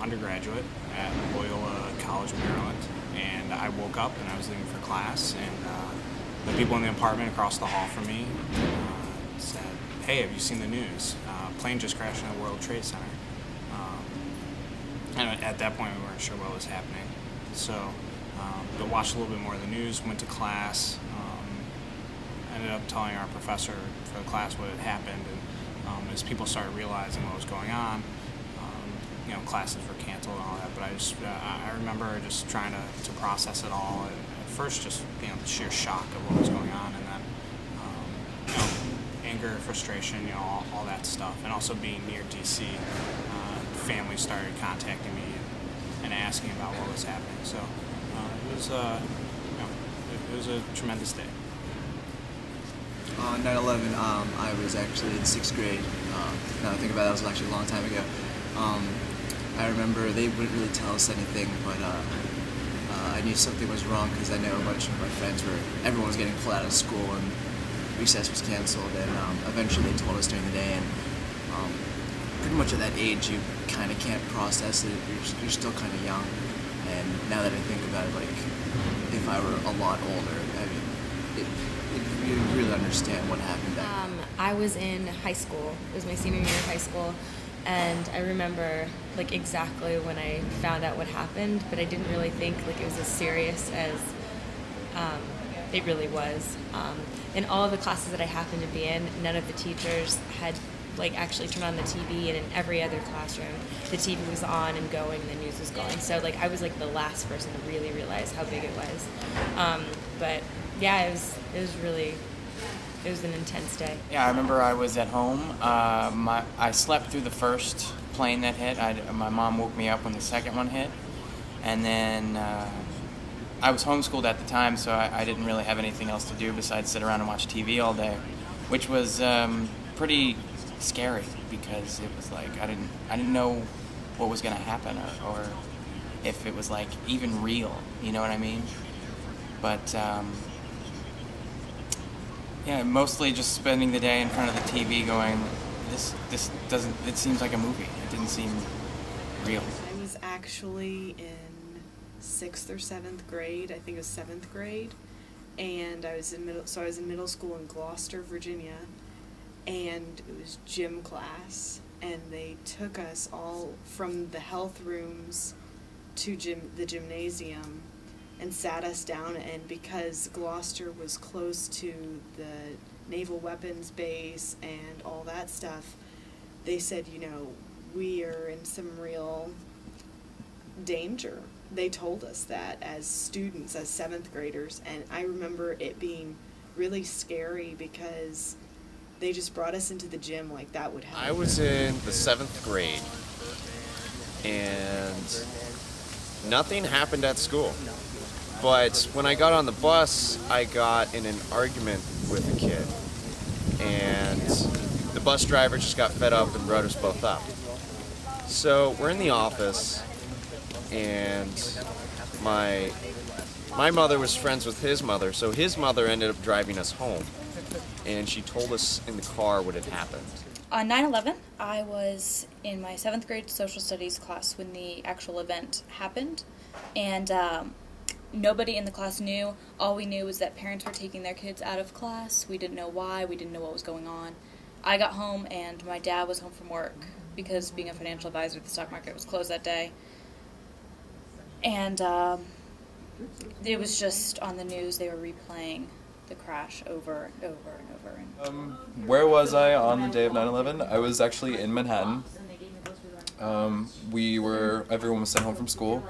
undergraduate at Loyola College, Maryland, and I woke up and I was leaving for class, and the people in the apartment across the hall from me said, "Hey, have you seen the news? Plane just crashed in the World Trade Center." And at that point, we weren't sure what was happening. So, but watched a little bit more of the news, went to class, ended up telling our professor for the class what had happened, and as people started realizing what was going on, classes were canceled and all that. But I remember just trying to process it all. And at first, just the sheer shock of what was going on, and then anger, frustration, all that stuff, and also being near DC. Family started contacting me and asking about what was happening. So it was a tremendous day. On 9/11, I was actually in 6th grade. Now I think about it, that was actually a long time ago. I remember they wouldn't really tell us anything, but I knew something was wrong because I know a bunch of my friends everyone was getting pulled out of school and recess was canceled, and eventually they told us during the day, and pretty much at that age you kind of can't process it. You're still kind of young, and now that I think about it, like if I were a lot older, I mean, you really understand what happened back then. I was in high school. It was my senior year of high school, and I remember like exactly when I found out what happened, but I didn't really think like it was as serious as it really was. In all of the classes that I happened to be in, none of the teachers had like actually turned on the TV, and in every other classroom the TV was on and going and the news was going. So like I was like the last person to really realize how big it was. But yeah, it was an intense day. Yeah, I remember I was at home. I slept through the first plane that hit. My mom woke me up when the second one hit, and then I was homeschooled at the time, so I didn't really have anything else to do besides sit around and watch TV all day, which was pretty scary because it was like I didn't know what was going to happen or if it was like even real, you know what I mean? But yeah, mostly just spending the day in front of the TV going, this doesn't, it seems like a movie. It didn't seem real. I was actually in 6th or 7th grade. I think it was 7th grade, and I was in middle school in Gloucester, Virginia, and it was gym class, and they took us all from the health rooms to the gymnasium and sat us down, and because Gloucester was close to the naval weapons base and all that stuff, they said, we are in some real danger. They told us that as students, as 7th graders, and I remember it being really scary because they just brought us into the gym like that would happen. I was in the 7th grade, and nothing happened at school. But when I got on the bus, I got in an argument with a kid, and the bus driver just got fed up and wrote us both up. So we're in the office, and my mother was friends with his mother, so his mother ended up driving us home, and she told us in the car what had happened. On 9/11, I was in my 7th grade social studies class when the actual event happened, and nobody in the class knew. All we knew was that parents were taking their kids out of class. We didn't know why. We didn't know what was going on. I got home, and my dad was home from work because being a financial advisor, the stock market was closed that day. And it was just on the news. They were replaying the crash over and over and over. Where was I on the day of 9/11? I was actually in Manhattan. Everyone was sent home from school.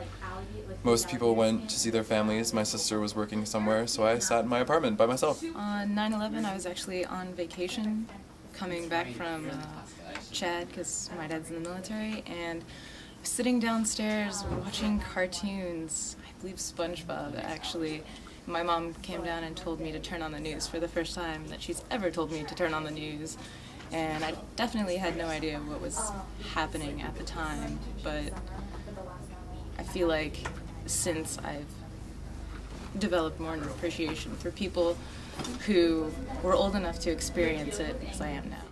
Most people went to see their families. My sister was working somewhere, so I sat in my apartment by myself. On 9/11, I was actually on vacation, coming back from Chad, because my dad's in the military, and sitting downstairs watching cartoons. I believe SpongeBob, actually. My mom came down and told me to turn on the news for the first time that she's ever told me to turn on the news. And I definitely had no idea what was happening at the time, but I feel like since I've developed more of an appreciation for people who were old enough to experience it as I am now.